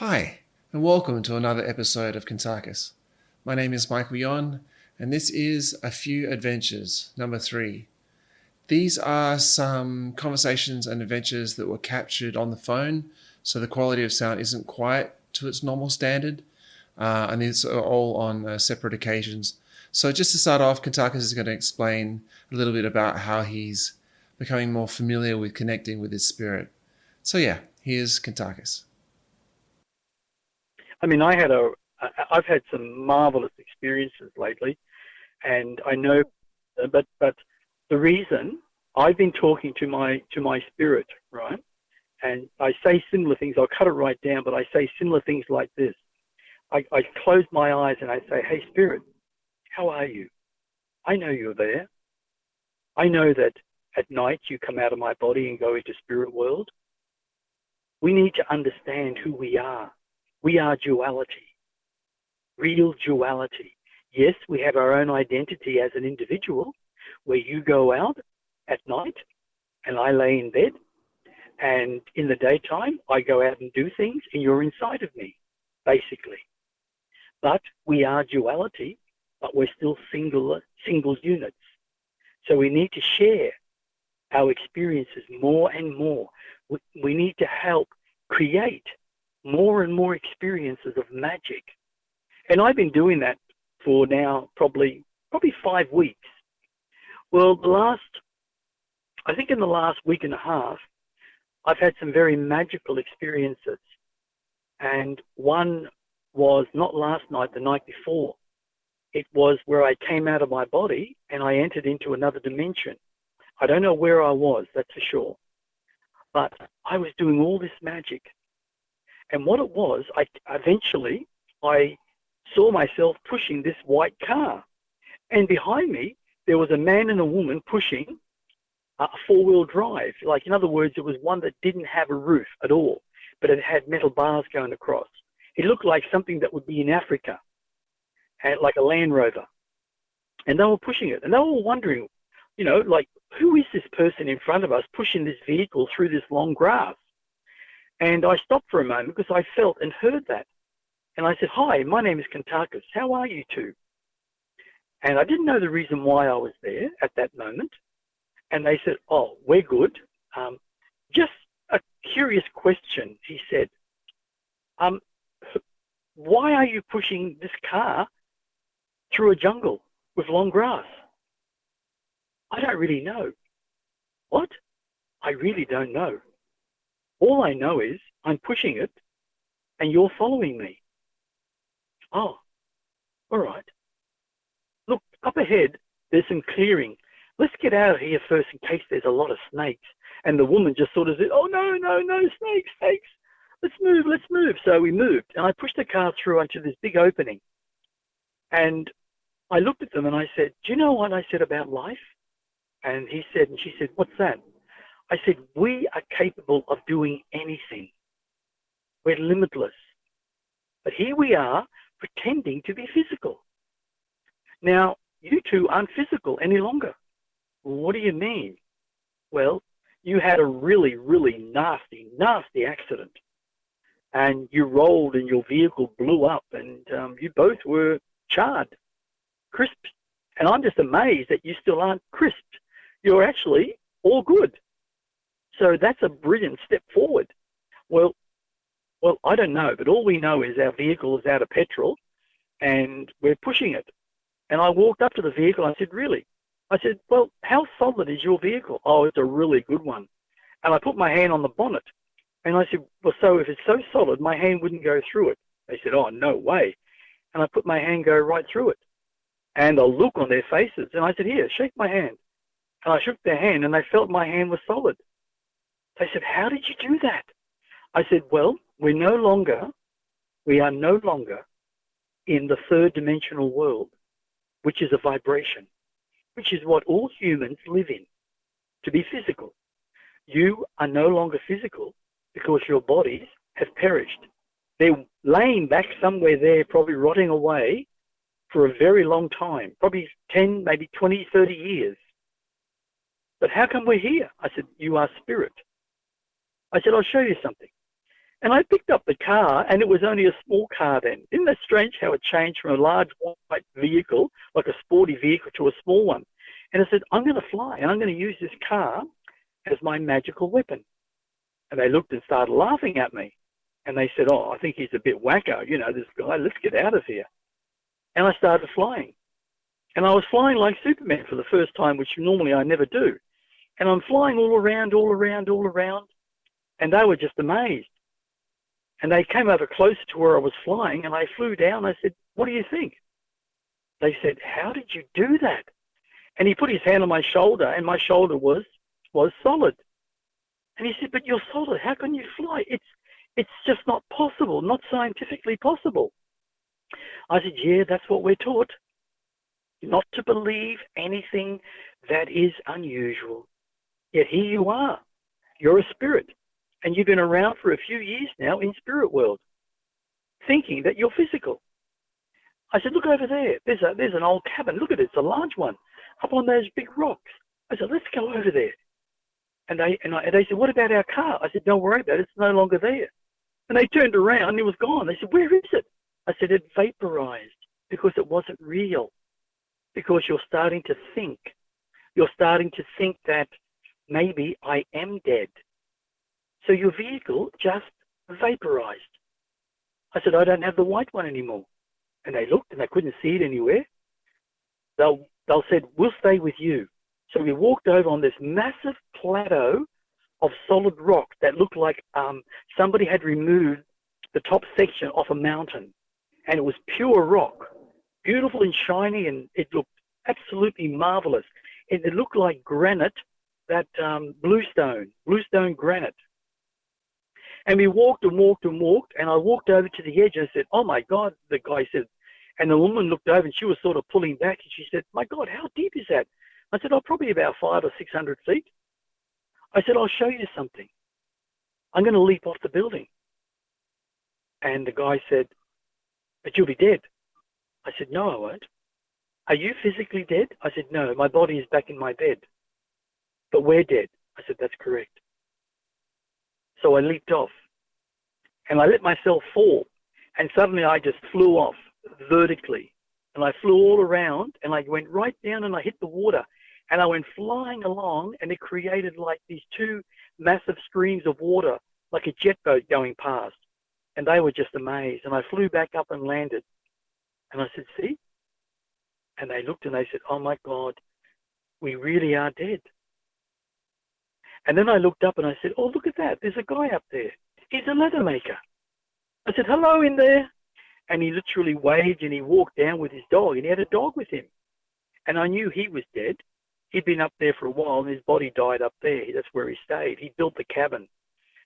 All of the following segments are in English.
Hi, and welcome to another episode of Kuntarkis. My name is Michael Yon, and this is A Few Adventures, number 3. These are some conversations and adventures that were captured on the phone, so the quality of sound isn't quite to its normal standard, and these are all on separate occasions. So just to start off, Kuntarkis is going to explain a little bit about how he's becoming more familiar with connecting with his spirit. So yeah, here's Kuntarkis. I mean, I've had some marvelous experiences lately, and I know, but the reason I've been talking to my spirit, right? And I say similar things. I'll cut it right down, but I say similar things like this. I close my eyes and I say, "Hey, spirit, how are you? I know you're there. I know that at night you come out of my body and go into spirit world. We need to understand who we are. We are duality, real duality. Yes, we have our own identity as an individual, where you go out at night and I lay in bed, and in the daytime I go out and do things and you're inside of me, basically. But we are duality, but we're still single units. So we need to share our experiences more and more. We need to help create more and more experiences of magic. And I've been doing that for now probably 5 weeks. Well, I think in the last week and a half, I've had some very magical experiences. And one was not last night, the night before. It was where I came out of my body and I entered into another dimension. I don't know where I was, that's for sure. But I was doing all this magic. And what it was, eventually I saw myself pushing this white car. And behind me, there was a man and a woman pushing a four-wheel drive. Like, in other words, it was one that didn't have a roof at all, but it had metal bars going across. It looked like something that would be in Africa, like a Land Rover. And they were pushing it. And they were wondering, like, who is this person in front of us pushing this vehicle through this long grass? And I stopped for a moment because I felt and heard that. And I said, "Hi, my name is Kuntarkis. How are you two?" And I didn't know the reason why I was there at that moment. And they said, "Oh, we're good. Just a curious question," he said. "Why are you pushing this car through a jungle with long grass?" "I don't really know." "What?" "I really don't know. All I know is I'm pushing it and you're following me." "Oh, all right. Look, up ahead, there's some clearing. Let's get out of here first in case there's a lot of snakes." And the woman just sort of said, "Oh, no, snakes. Let's move. So we moved. And I pushed the car through onto this big opening. And I looked at them and I said, "Do you know what I said about life?" And she said, "What's that?" I said, "We are capable of doing anything. We're limitless. But here we are pretending to be physical. Now, you two aren't physical any longer." "What do you mean?" "Well, you had a really, really nasty accident. And you rolled and your vehicle blew up and you both were charred, crisped. And I'm just amazed that you still aren't crisped. You're actually all good. So that's a brilliant step forward." Well, I don't know, but all we know is our vehicle is out of petrol and we're pushing it. And I walked up to the vehicle and I said, "Really?" I said, "Well, how solid is your vehicle?" "Oh, it's a really good one." And I put my hand on the bonnet and I said, "Well, so if it's so solid, my hand wouldn't go through it." They said, "Oh, no way." And I put my hand go right through it. And a look on their faces. And I said, "Here, shake my hand." And I shook their hand and they felt my hand was solid. They said, "How did you do that?" I said, "Well, we are no longer in the third dimensional world, which is a vibration, which is what all humans live in, to be physical. You are no longer physical because your bodies have perished. They're laying back somewhere there, probably rotting away for a very long time, probably 10, maybe 20, 30 years. But how come we're here?" I said, "You are spirit." I said, "I'll show you something." And I picked up the car, and it was only a small car then. Isn't that strange how it changed from a large white vehicle, like a sporty vehicle, to a small one? And I said, I'm going to fly, and I'm going to use this car as my magical weapon. And they looked and started laughing at me. And they said, oh, I think he's a bit wacko, this guy, let's get out of here. And I started flying. And I was flying like Superman for the first time, which normally I never do. And I'm flying all around. And they were just amazed. And they came over closer to where I was flying, and I flew down. I said, what do you think? They said, how did you do that? And he put his hand on my shoulder, and my shoulder was solid. And he said, but you're solid. How can you fly? It's just not possible, not scientifically possible. I said, yeah, that's what we're taught. Not to believe anything that is unusual. Yet here you are. You're a spirit. And you've been around for a few years now in spirit world, thinking that you're physical. I said, look over there. There's an old cabin. Look at it. It's a large one up on those big rocks. I said, let's go over there. And they said, what about our car? I said, don't worry about it. It's no longer there. And they turned around and it was gone. They said, where is it? I said, it vaporized because it wasn't real. Because you're starting to think. You're starting to think that maybe I am dead. So your vehicle just vaporized. I said, I don't have the white one anymore. And they looked and they couldn't see it anywhere. They said, we'll stay with you. So we walked over on this massive plateau of solid rock that looked like somebody had removed the top section off a mountain. And it was pure rock, beautiful and shiny, and it looked absolutely marvelous. And it looked like granite, that bluestone granite. And we walked, and I walked over to the edge and I said, oh my God, the guy said, and the woman looked over and she was sort of pulling back and she said, my God, how deep is that? I said, oh, probably about 500 or 600 feet. I said, I'll show you something. I'm going to leap off the building. And the guy said, but you'll be dead. I said, no, I won't. Are you physically dead? I said, no, my body is back in my bed. But we're dead. I said, that's correct. So I leaped off and I let myself fall. And suddenly I just flew off vertically. And I flew all around and I went right down and I hit the water. And I went flying along and it created like these two massive streams of water, like a jet boat going past. And they were just amazed. And I flew back up and landed. And I said, see? And they looked and they said, oh my God, we really are dead. And then I looked up and I said, oh, look at that. There's a guy up there. He's a leather maker. I said, hello in there. And he literally waved and he walked down with his dog and he had a dog with him. And I knew he was dead. He'd been up there for a while and his body died up there. That's where he stayed. He built the cabin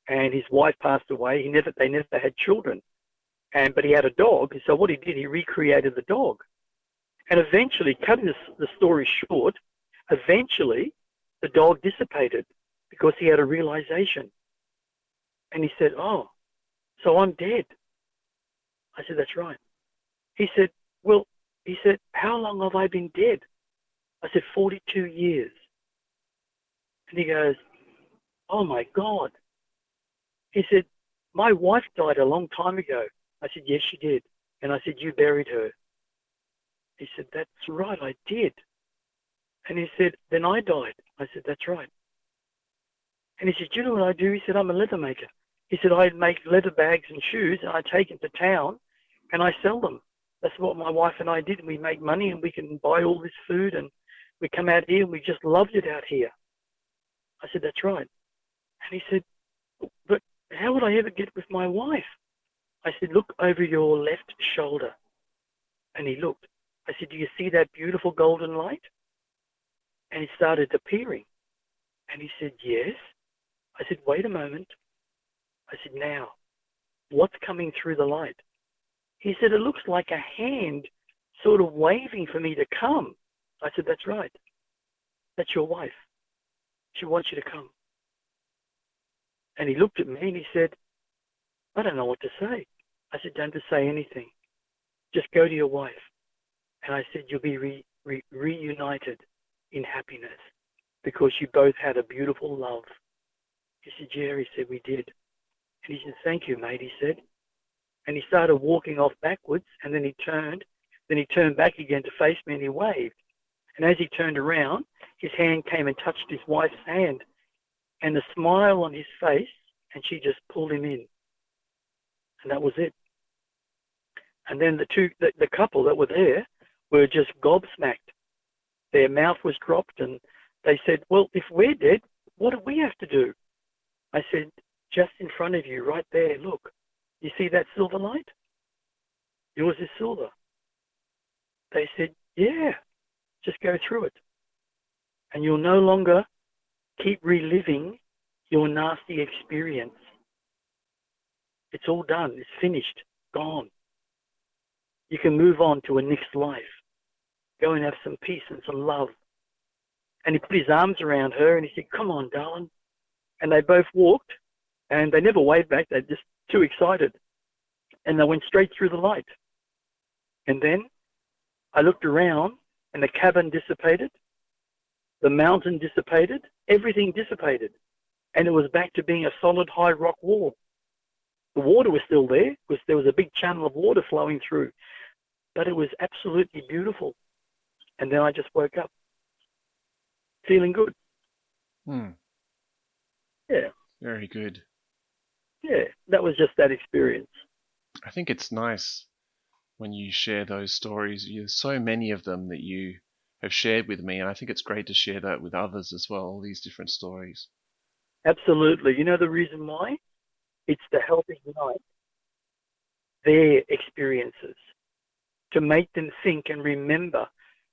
and his wife passed away. They never had children. But he had a dog. So what he did, he recreated the dog. And eventually, cutting the story short, eventually the dog dissipated because he had a realization. And he said, oh, so I'm dead. I said, that's right. He said, how long have I been dead? I said, 42 years. And he goes, oh my God. He said, my wife died a long time ago. I said, yes, she did. And I said, you buried her. He said, that's right, I did. And he said, then I died. I said, that's right. And he said, do you know what I do? He said, I'm a leather maker. He said, I make leather bags and shoes and I take them to town and I sell them. That's what my wife and I did. We make money and we can buy all this food and we come out here and we just loved it out here. I said, that's right. And he said, but how would I ever get with my wife? I said, look over your left shoulder. And he looked. I said, do you see that beautiful golden light? And it started appearing. And he said, yes. I said, wait a moment. I said, now, what's coming through the light? He said, it looks like a hand sort of waving for me to come. I said, that's right. That's your wife. She wants you to come. And he looked at me and he said, I don't know what to say. I said, don't say anything. Just go to your wife. And I said, you'll be reunited in happiness because you both had a beautiful love. He said, yeah, he said, we did. And he said, "Thank you, mate," he said. And he started walking off backwards, and then he turned back again to face me, and he waved. And as he turned around, his hand came and touched his wife's hand, and a smile on his face, and she just pulled him in. And that was it. And then the couple that were there were just gobsmacked. Their mouth was dropped, and they said, "Well, if we're dead, what do we have to do?" I said, "Just in front of you, right there, look. You see that silver light? Yours is silver." They said, "Yeah, just go through it. And you'll no longer keep reliving your nasty experience. It's all done. It's finished. Gone. You can move on to a next life. Go and have some peace and some love." And he put his arms around her and he said, "Come on, darling." And they both walked, and they never waved back. They're just too excited. And they went straight through the light. And then I looked around, and the cabin dissipated, the mountain dissipated, everything dissipated. And it was back to being a solid high rock wall. The water was still there because there was a big channel of water flowing through. But it was absolutely beautiful. And then I just woke up feeling good. Yeah. Very good. Yeah, that was just that experience. I think it's nice when you share those stories. There's so many of them that you have shared with me, and I think it's great to share that with others as well, all these different stories. Absolutely. You know the reason why? It's to help ignite their experiences, to make them think and remember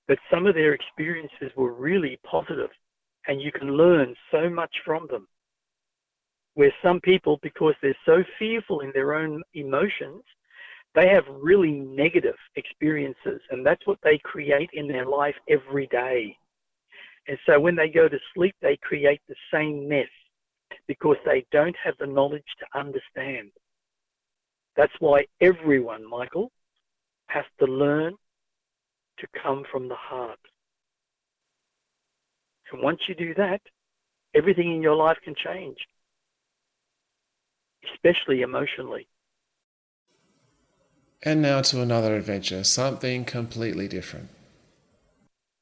that some of their experiences were really positive, and you can learn so much from them. Where some people, because they're so fearful in their own emotions, they have really negative experiences, and that's what they create in their life every day. And so when they go to sleep, they create the same mess because they don't have the knowledge to understand. That's why everyone, Michael, has to learn to come from the heart. And once you do that, everything in your life can change, especially emotionally. And now to another adventure, something completely different.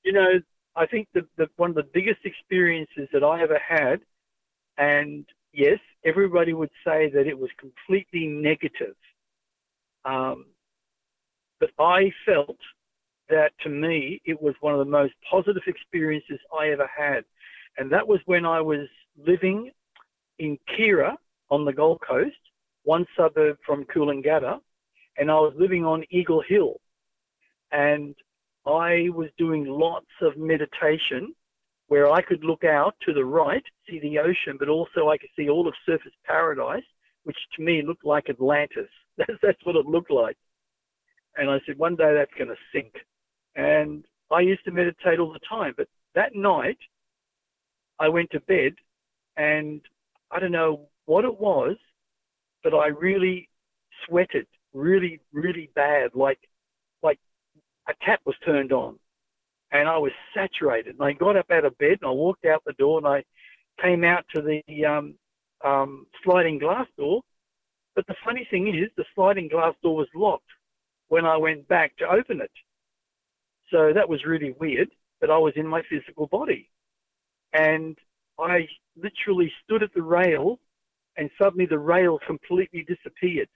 You know, I think that one of the biggest experiences that I ever had, and yes, everybody would say that it was completely negative, but I felt that to me it was one of the most positive experiences I ever had. And that was when I was living in Kira on the Gold Coast, one suburb from Coolangatta, and I was living on Eagle Hill. And I was doing lots of meditation where I could look out to the right, see the ocean, but also I could see all of Surfers Paradise, which to me looked like Atlantis. That's what it looked like. And I said, one day that's going to sink. And I used to meditate all the time. But that night, I went to bed, and I don't know what it was, but I really sweated really, really bad, like a tap was turned on. And I was saturated. And I got up out of bed, and I walked out the door, and I came out to the sliding glass door. But the funny thing is, the sliding glass door was locked when I went back to open it. So that was really weird, but I was in my physical body. And I literally stood at the rail, and suddenly the rail completely disappeared.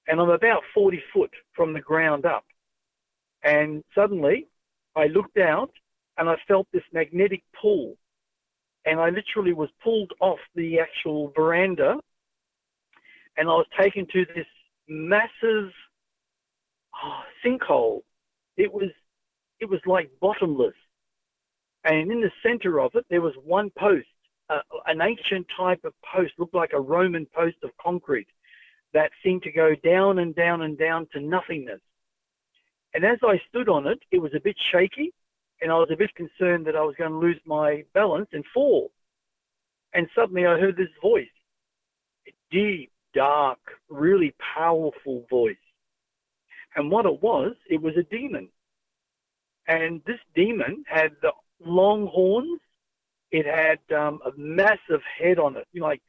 And I'm about 40 foot from the ground up. And suddenly I looked out, and I felt this magnetic pull. And I literally was pulled off the actual veranda, and I was taken to this massive sinkhole. It was like bottomless. And in the center of it, there was one post, an ancient type of post, looked like a Roman post of concrete that seemed to go down and down and down to nothingness. And as I stood on it, it was a bit shaky, and I was a bit concerned that I was going to lose my balance and fall. And suddenly I heard this voice, a deep, dark, really powerful voice. And what it was a demon. And this demon had the long horns. It had a massive head on it, like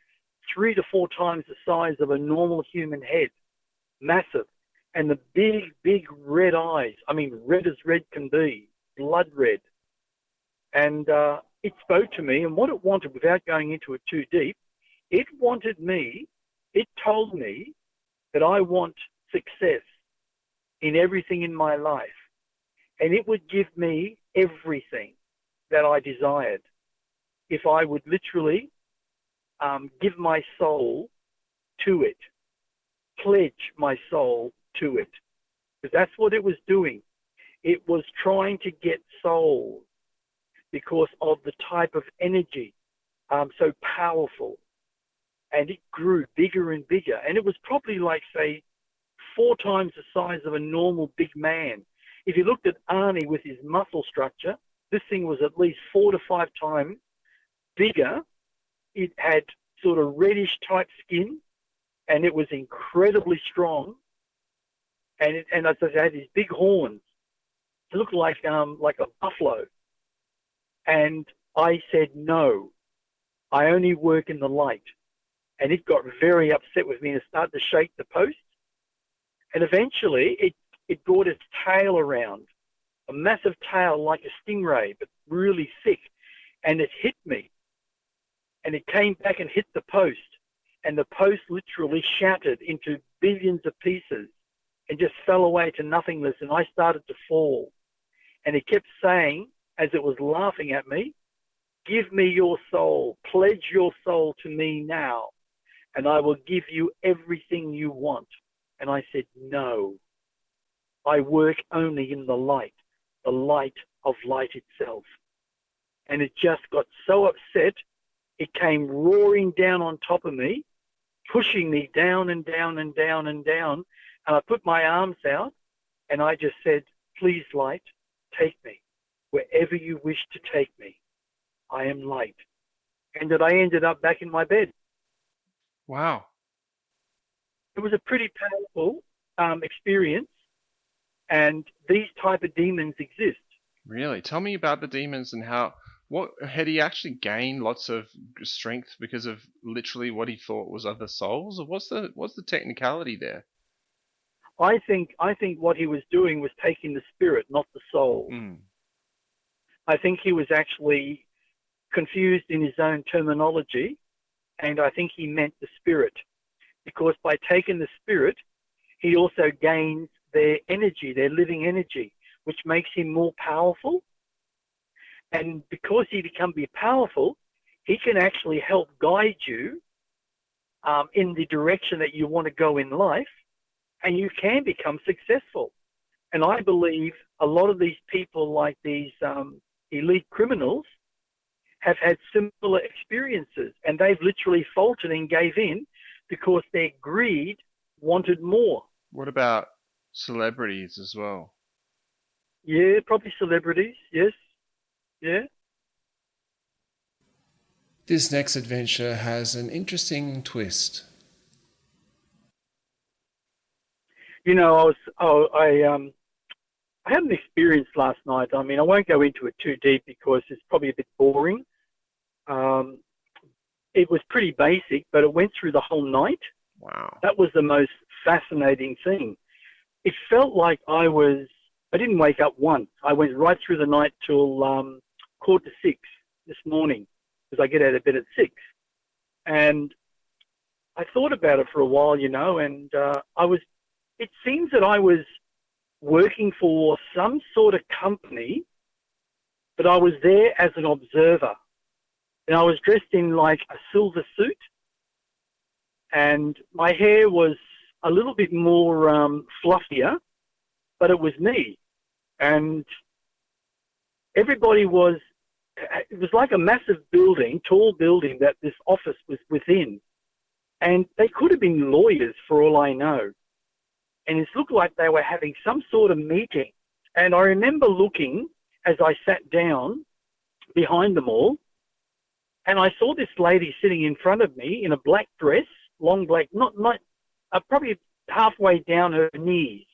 3 to 4 times the size of a normal human head, massive, and the big, big red eyes. I mean, red as red can be, blood red. And it spoke to me, and what it wanted, without going into it too deep, it told me that I want success in everything in my life, and it would give me everything that I desired if I would literally give my soul to it, pledge my soul to it, because that's what it was doing. It was trying to get souls because of the type of energy, so powerful, and it grew bigger and bigger, and it was probably like, say, 4 times the size of a normal big man. If you looked at Arnie with his muscle structure, this thing was at least 4 to 5 times bigger. It had sort of reddish type skin, and it was incredibly strong. And as I said, it had these big horns. It looked like a buffalo. And I said, no, I only work in the light. And it got very upset with me and started to shake the post. And eventually it brought its tail around, a massive tail like a stingray, but really thick. And it hit me. And it came back and hit the post. And the post literally shattered into billions of pieces and just fell away to nothingness. And I started to fall. And it kept saying, as it was laughing at me, give me your soul, pledge your soul to me now, and I will give you everything you want. And I said, no, I work only in the light of light itself. And it just got so upset, it came roaring down on top of me, pushing me down and down and down and down. And I put my arms out and I just said, please, light, take me wherever you wish to take me. I am light. And that I ended up back in my bed. Wow. It was a pretty powerful experience, and these type of demons exist. Really? Tell me about the demons and what had he actually gained lots of strength because of literally what he thought was other souls? Or what's the technicality there? I think what he was doing was taking the spirit, not the soul. I think he was actually confused in his own terminology, and I think he meant the spirit, because by taking the spirit, he also gains their energy, their living energy, which makes him more powerful. And because he becomes powerful, he can actually help guide you in the direction that you want to go in life, and you can become successful. And I believe a lot of these people, like these elite criminals, have had similar experiences, and they've literally faltered and gave in because their greed wanted more. What about celebrities as well? Yeah, probably celebrities, yes. Yeah. This next adventure has an interesting twist. You know, I had an experience last night. I mean, I won't go into it too deep because it's probably a bit boring. It was pretty basic, but it went through the whole night. Wow. That was the most fascinating thing. It felt like I didn't wake up once. I went right through the night till 5:45 this morning, because I get out of bed at 6. And I thought about it for a while, and it seems that I was working for some sort of company, but I was there as an observer. And I was dressed in like a silver suit, and my hair was a little bit more fluffier, but it was me. And everybody it was like a massive building, tall building that this office was within. And they could have been lawyers for all I know. And it looked like they were having some sort of meeting. And I remember looking as I sat down behind them all, and I saw this lady sitting in front of me in a black dress, long black, not probably halfway down her knees.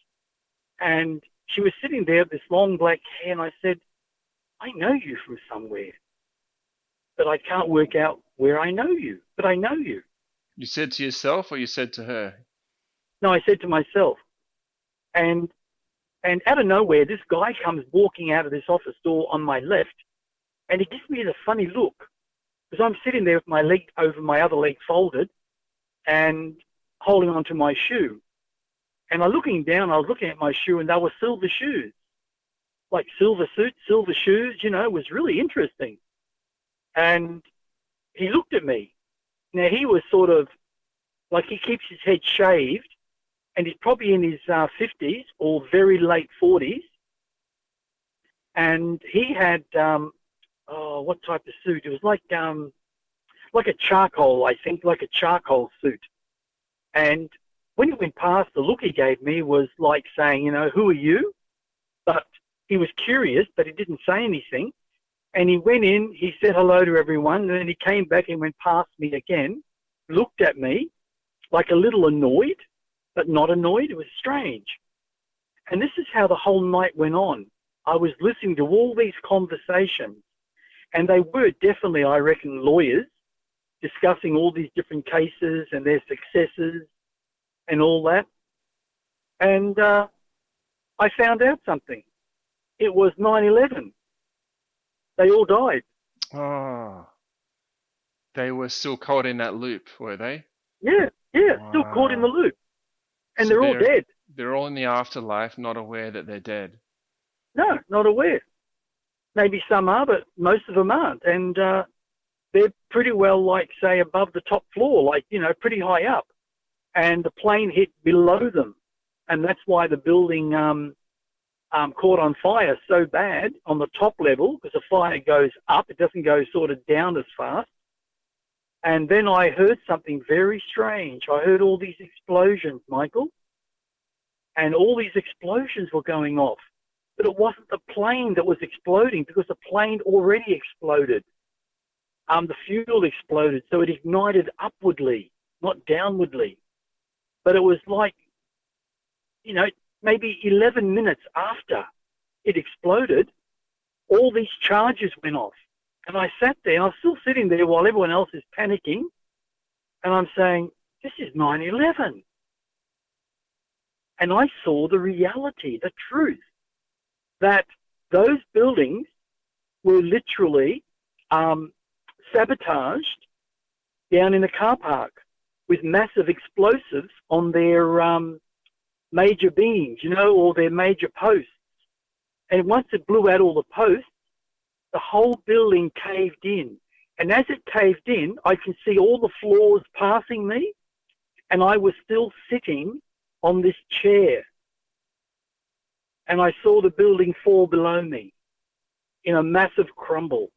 And she was sitting there with this long black hair, and I said, I know you from somewhere, but I can't work out where I know you, but I know you. You said to yourself or you said to her? No, I said to myself. And out of nowhere, this guy comes walking out of this office door on my left, and he gives me the funny look because I'm sitting there with my leg over my other leg folded and holding onto my shoe. And I was looking at my shoe, and they were silver shoes, like silver suit, silver shoes. It was really interesting. And he looked at me. Now he was sort of like he keeps his head shaved, and he's probably in his 50s or very late 40s. And he had, what type of suit? It was like a charcoal, I think, like a charcoal suit. And when he went past, the look he gave me was like saying, who are you? But he was curious, but he didn't say anything. And he went in, he said hello to everyone, and then he came back and went past me again, looked at me like a little annoyed, but not annoyed. It was strange. And this is how the whole night went on. I was listening to all these conversations, and they were definitely, I reckon, lawyers discussing all these different cases and their successes and all that. And I found out something. It was 9/11. They all died. Oh, they were still caught in that loop, were they? Yeah, still caught in the Wow. loop. And So they're all dead. they're all in the afterlife, not aware that they're dead. No, not aware. Maybe some are, but most of them aren't. And they're pretty well, like, say, above the top floor, like, pretty high up. And the plane hit below them. And that's why the building caught on fire so bad on the top level, because the fire goes up. It doesn't go sort of down as fast. And then I heard something very strange. I heard all these explosions, Michael. And all these explosions were going off. But it wasn't the plane that was exploding, because the plane already exploded. The fuel exploded, so it ignited upwardly, not downwardly. But it was like, maybe 11 minutes after it exploded, all these charges went off. And I sat there, and I was still sitting there while everyone else is panicking. And I'm saying, this is 9/11. And I saw the reality, the truth, that those buildings were literally sabotaged down in the car park with massive explosives on their major beams, or their major posts. And once it blew out all the posts, the whole building caved in. And as it caved in, I can see all the floors passing me, and I was still sitting on this chair. And I saw the building fall below me in a massive crumble.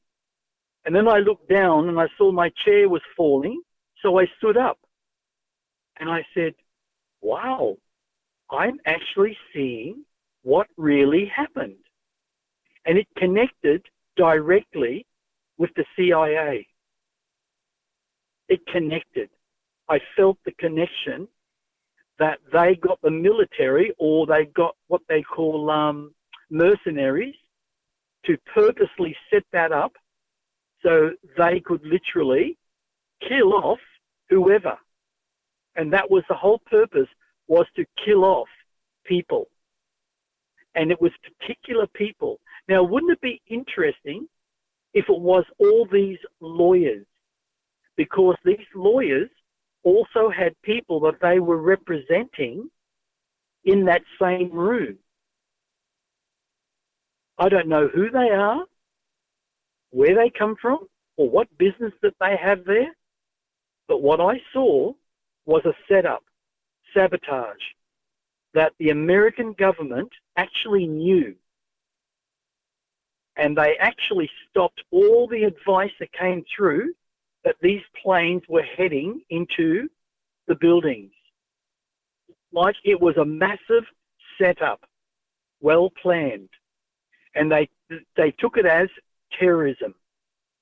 And then I looked down and I saw my chair was falling, so I stood up. And I said, wow, I'm actually seeing what really happened. And it connected directly with the CIA. It connected. I felt the connection that they got the military, or they got what they call mercenaries, to purposely set that up so they could literally kill off whoever. And that was the whole purpose, was to kill off people. And it was particular people. Now, wouldn't it be interesting if it was all these lawyers? Because these lawyers also had people that they were representing in that same room. I don't know who they are, where they come from, or what business that they have there. But what I saw was a setup, sabotage, that the American government actually knew. And they actually stopped all the advice that came through that these planes were heading into the buildings. Like it was a massive setup, well planned. And they took it as terrorism.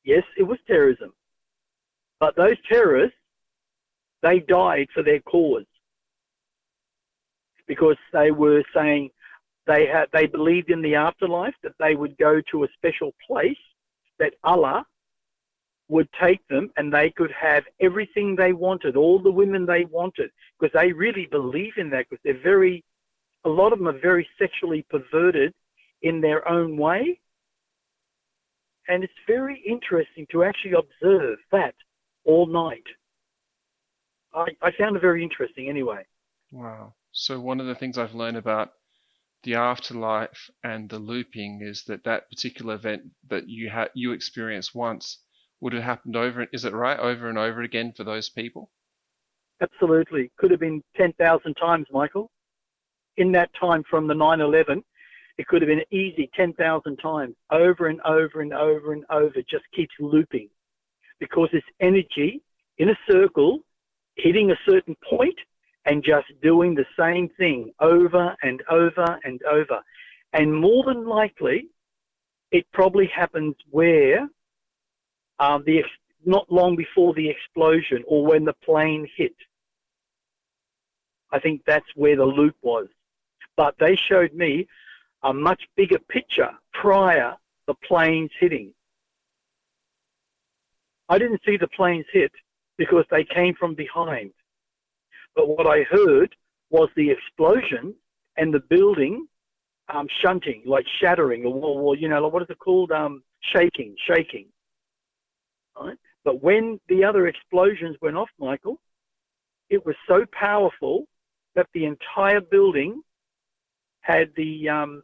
Yes, it was terrorism. But those terrorists, they died for their cause. Because they were saying they believed in the afterlife, that they would go to a special place that Allah would take them and they could have everything they wanted, all the women they wanted, because they really believe in that, because a lot of them are very sexually perverted in their own way. And it's very interesting to actually observe that all night. I found it very interesting anyway. Wow. So one of the things I've learned about the afterlife and the looping is that particular event that you experienced once would have happened is it right, over and over again for those people? Absolutely. Could have been 10,000 times, Michael. In that time from the 9/11, it could have been easy 10,000 times, over and over and over and over. It just keeps looping because it's energy in a circle, hitting a certain point and just doing the same thing over and over and over. And more than likely, it probably happens where not long before the explosion or when the plane hit. I think that's where the loop was. But they showed me a much bigger picture prior the planes hitting. I didn't see the planes hit because they came from behind. But what I heard was the explosion and the building shunting, like shattering, or like what is it called? Shaking. Right? But when the other explosions went off, Michael, it was so powerful that the entire building had the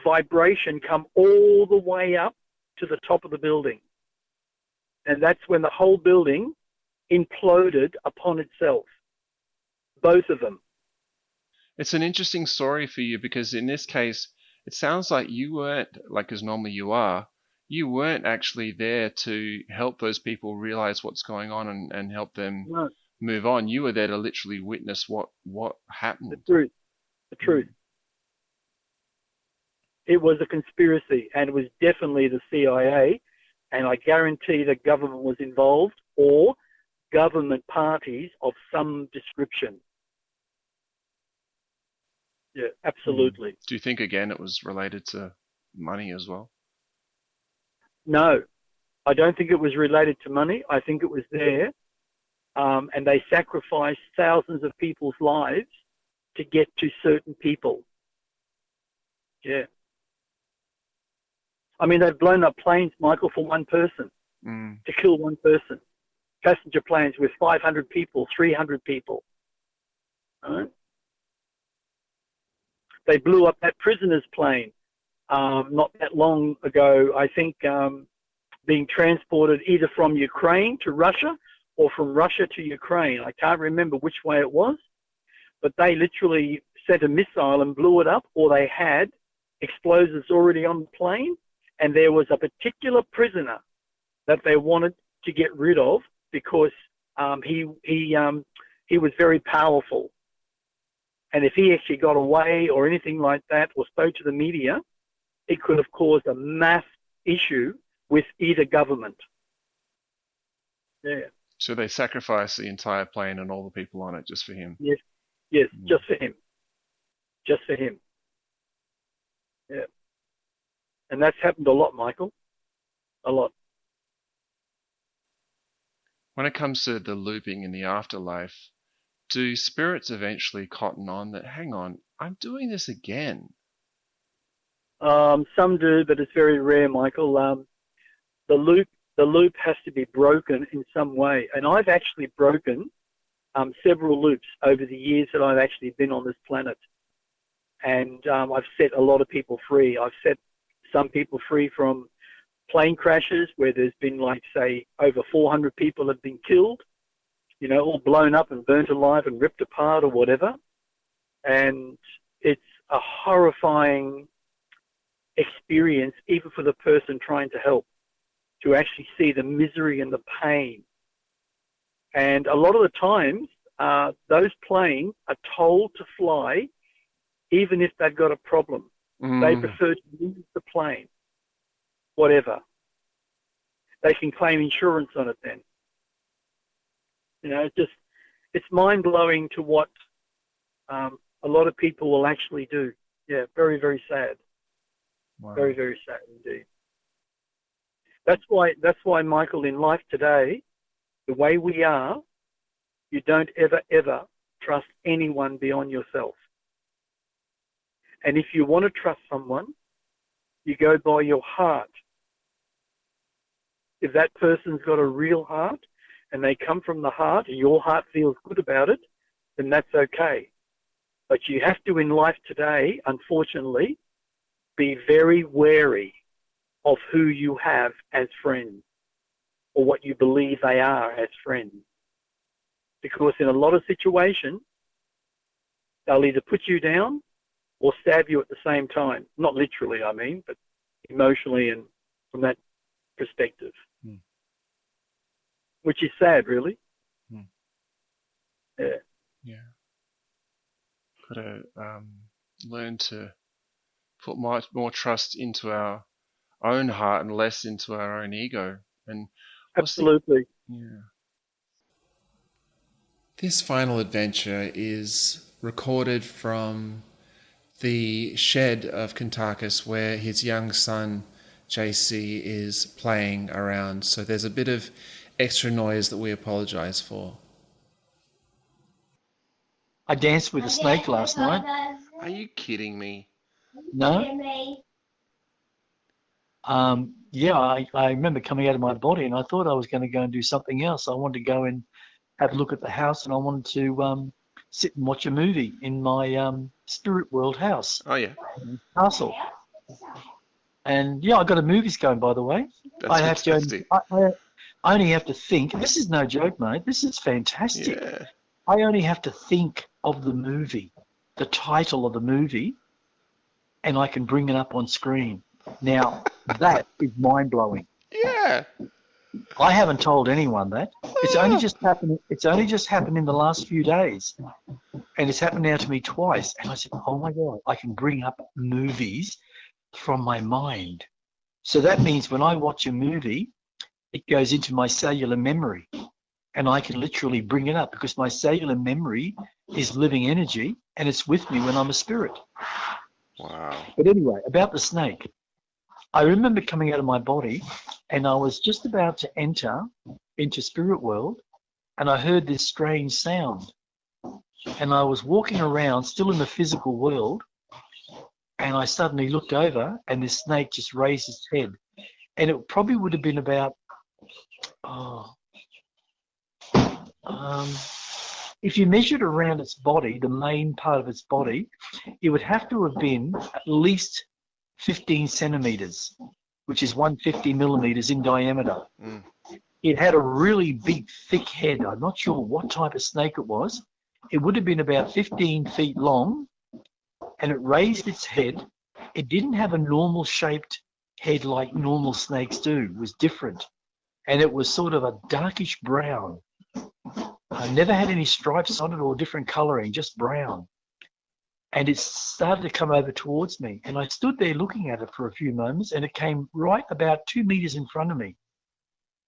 vibration come all the way up to the top of the building. And that's when the whole building imploded upon itself. Both of them. It's an interesting story for you because in this case, it sounds like you weren't, like as normally you weren't actually there to help those people realize what's going on and help them move on. You were there to literally witness what happened. The truth. It was a conspiracy, and it was definitely the CIA, and I guarantee the government was involved, or government parties of some description. Yeah, absolutely. Do you think, again, it was related to money as well? No, I don't think it was related to money. I think it was there, and they sacrificed thousands of people's lives to get to certain people. Yeah. I mean, they've blown up planes, Michael, for one person, to kill one person. Passenger planes with 500 people, 300 people. Right? They blew up that prisoner's plane not that long ago, I think, being transported either from Ukraine to Russia or from Russia to Ukraine. I can't remember which way it was, but they literally sent a missile and blew it up, or they had explosives already on the plane, and there was a particular prisoner that they wanted to get rid of because he was very powerful. And if he actually got away or anything like that or spoke to the media, it could have caused a mass issue with either government. Yeah. So they sacrificed the entire plane and all the people on it just for him? Yes, just for him. Just for him. Yeah. And that's happened a lot, Michael. A lot. When it comes to the looping in the afterlife, do spirits eventually cotton on that, hang on, I'm doing this again? Some do, but it's very rare, Michael. The loop has to be broken in some way. And I've actually broken several loops over the years that I've actually been on this planet. And I've set a lot of people free. I've set some people free from plane crashes where there's been, like, say, over 400 people have been killed, all blown up and burnt alive and ripped apart or whatever. And it's a horrifying experience, even for the person trying to help, to actually see the misery and the pain. And a lot of the times, those planes are told to fly even if they've got a problem. They prefer to use the plane, whatever. They can claim insurance on it then. It's mind-blowing to what a lot of people will actually do. Yeah, very, very sad. Wow. Very, very sad indeed. That's why, Michael, in life today, the way we are, you don't ever trust anyone beyond yourself. And if you want to trust someone, you go by your heart. If that person's got a real heart and they come from the heart and your heart feels good about it, then that's okay. But you have to, in life today, unfortunately, be very wary of who you have as friends or what you believe they are as friends. Because in a lot of situations, they'll either put you down or stab you at the same time. Not literally, I mean, but emotionally and from that perspective. Which is sad, really. Yeah. Yeah. Got to learn to put more trust into our own heart and less into our own ego. And absolutely. This final adventure is recorded from the shed of Kuntarkis, where his young son JC is playing around. So there's a bit of extra noise that we apologize for. I danced with a snake last night. Are you kidding me? No. Yeah, I remember coming out of my body and I thought I was going to go and do something else. I wanted to go and have a look at the house and I wanted to sit and watch a movie in my spirit world house. Oh, yeah. Castle. And yeah, I got a movies going, by the way. That's fantastic. I only have to think. This is no joke, mate. This is fantastic. Yeah. I only have to think of the movie, the title of the movie, and I can bring it up on screen. Now, that is mind-blowing. Yeah. I haven't told anyone that. It's only just happened. It's only just happened in the last few days, and it's happened now to me twice. And I said, "Oh my God, I can bring up movies from my mind." So that means when I watch a movie, it goes into my cellular memory, and I can literally bring it up because my cellular memory is living energy, and it's with me when I'm a spirit. Wow. But anyway, about the snake. I remember coming out of my body and I was just about to enter into spirit world and I heard this strange sound. And I was walking around still in the physical world and I suddenly looked over and this snake just raised its head. And it probably would have been about, if you measured around its body, the main part of its body, it would have to have been at least 15 centimeters, which is 150 millimeters in diameter. It had a really big, thick head. I'm not sure what type of snake it was. It would have been about 15 feet long, and it raised its head. It didn't have a normal shaped head like normal snakes do. It was different, and it was sort of a darkish brown. I never had any stripes on it or different coloring, just brown. And it started to come over towards me. And I stood there looking at it for a few moments and it came right about 2 meters in front of me.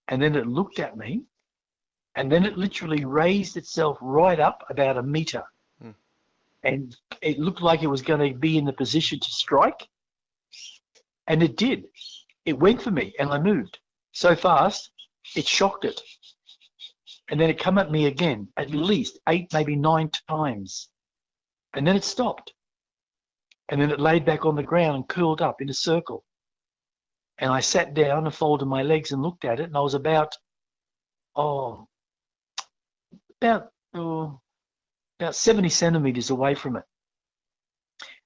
And then it looked at me and then it literally raised itself right up about a meter. And it looked like it was going to be in the position to strike. And it did. It went for me and I moved so fast, it shocked it. And then it came at me again, at least 8, maybe 9 times. And then it stopped. And then it laid back on the ground and curled up in a circle. And I sat down and folded my legs and looked at it. And I was about 70 centimeters away from it.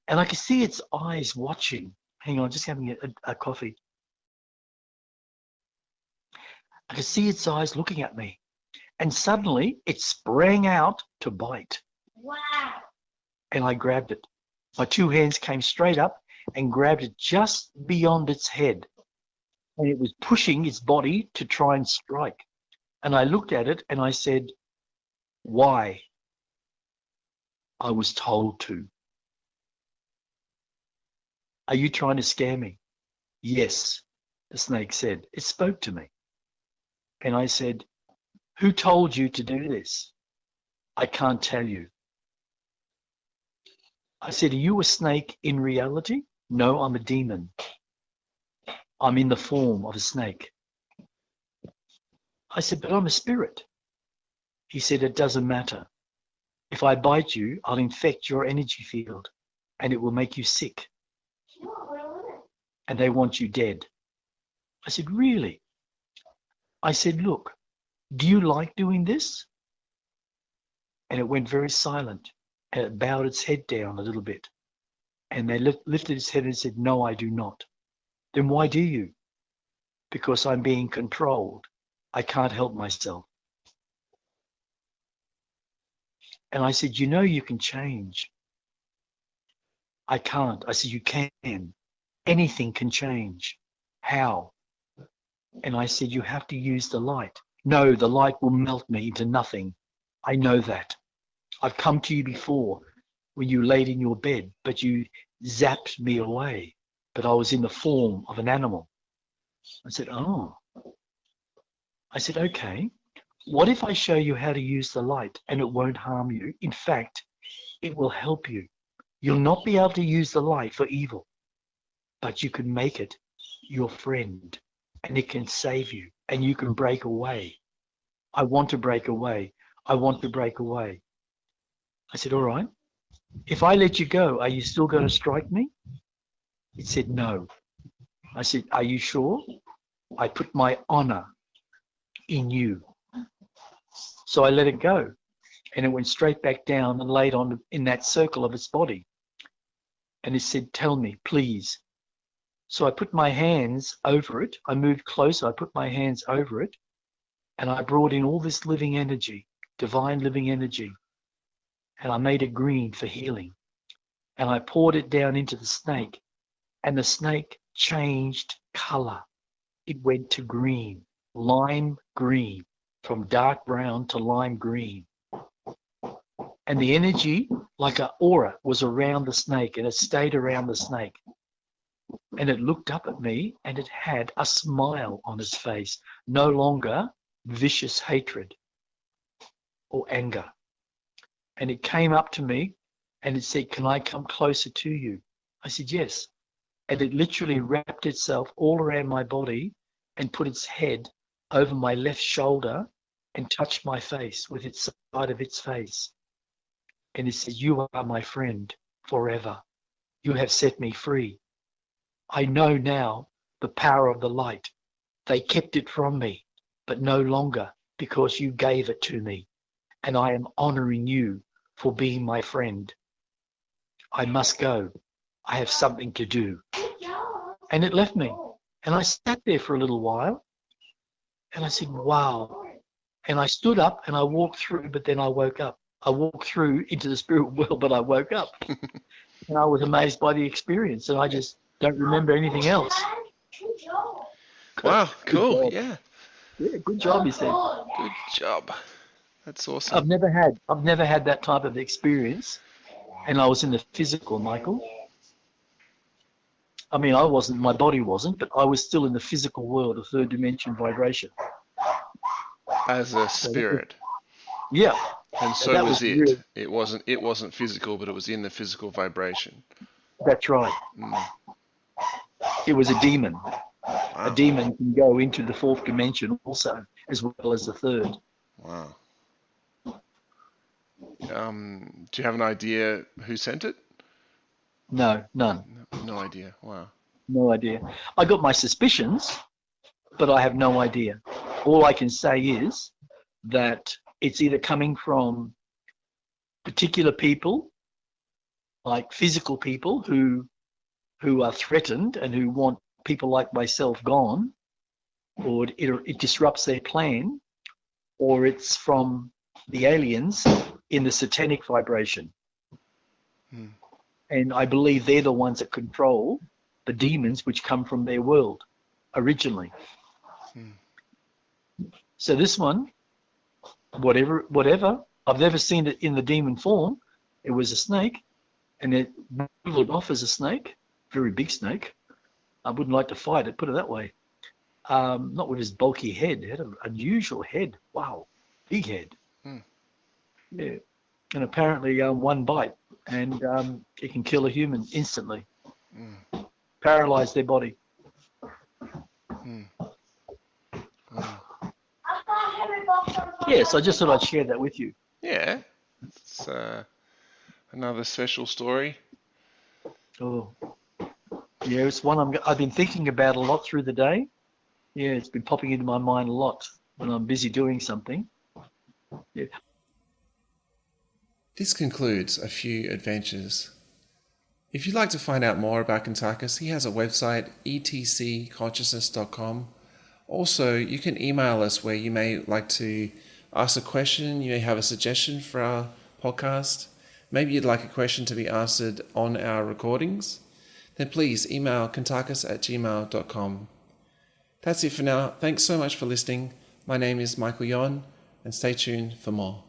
And I could see its eyes watching. Hang on, just having a coffee. I could see its eyes looking at me. And suddenly it sprang out to bite. Wow. And I grabbed it. My 2 hands came straight up and grabbed it just beyond its head. And it was pushing its body to try and strike. And I looked at it and I said, "Why?" I was told to. "Are you trying to scare me?" "Yes," the snake said. It spoke to me. And I said, "Who told you to do this?" "I can't tell you." I said, "Are you a snake in reality?" "No, I'm a demon. I'm in the form of a snake." I said, but I'm a spirit. He said, it doesn't matter. If I bite you, I'll infect your energy field and it will make you sick. And they want you dead. I said, really? I said, look, do you like doing this? And it went very silent and it bowed its head down a little bit. And they lifted its head and said, no, I do not. Then why do you? Because I'm being controlled. I can't help myself. And I said, you know, you can change. I can't. I said, you can. Anything can change. How? And I said, you have to use the light. No, the light will melt me into nothing. I know that. I've come to you before when you laid in your bed, but you zapped me away. But I was in the form of an animal. I said, oh. I said, okay. What if I show you how to use the light and it won't harm you? In fact, it will help you. You'll not be able to use the light for evil, but you can make it your friend and it can save you and you can break away. I want to break away. I want to break away. I said, all right. If I let you go, are you still going to strike me? It said, no. I said, are you sure? I put my honor in you. So I let it go and it went straight back down and laid on in that circle of its body. And it said, tell me, please. So I put my hands over it. I moved closer. I put my hands over it and I brought in all this living energy, divine living energy. And I made it green for healing. And I poured it down into the snake and the snake changed color. It went to green, lime green, from dark brown to lime green. And the energy, like an aura, was around the snake and it stayed around the snake. And it looked up at me and it had a smile on its face, no longer vicious hatred or anger. And it came up to me and it said, can I come closer to you? I said, yes. And it literally wrapped itself all around my body and put its head over my left shoulder and touched my face with its side of its face. And it said, you are my friend forever. You have set me free. I know now the power of the light. They kept it from me, but no longer because you gave it to me. And I am honoring you for being my friend. I must go. I have something to do. And it left me. And I sat there for a little while. And I said, wow. And I stood up and I walked through, but then I woke up. I walked through into the spirit world, but I woke up. And I was amazed by the experience. And I just don't remember anything else. Wow, cool. Yeah. Yeah, good job, you said. Good job. That's awesome. I've never had that type of experience. And I was in the physical, Michael. I mean, I wasn't, my body wasn't, but I was still in the physical world of third dimension vibration. As a spirit. Yeah. And so was it. Real. It wasn't physical, but it was in the physical vibration. That's right. Mm. It was a demon. Wow. A demon can go into the fourth dimension also, as well as the third. Wow. Do you have an idea who sent it? No, none. No idea. Wow. No idea. I got my suspicions, but I have no idea. All I can say is that it's either coming from particular people, like physical people who are threatened and who want people like myself gone, or it disrupts their plan, or it's from the aliens in the satanic vibration. Hmm. And I believe they're the ones that control the demons which come from their world originally. Hmm. So this one, whatever, I've never seen it in the demon form. It was a snake, and it moved off as a snake, very big snake. I wouldn't like to fight it, put it that way. Not with his bulky head. It had an unusual head. Wow, big head. Hmm. Yeah, and apparently one bite, and it can kill a human instantly. Paralyze their body. Wow. Yes, I just thought I'd share that with you. Yeah, it's another special story. Oh, yeah, it's one I've been thinking about a lot through the day. Yeah, it's been popping into my mind a lot when I'm busy doing something. Yeah. This concludes A Few Adventures. If you'd like to find out more about Kuntarkis, he has a website, etcconsciousness.com. Also, you can email us where you may like to ask a question, you may have a suggestion for our podcast, maybe you'd like a question to be answered on our recordings, then please email kuntarkis@gmail.com. That's it for now. Thanks so much for listening. My name is Michael Yon, and stay tuned for more.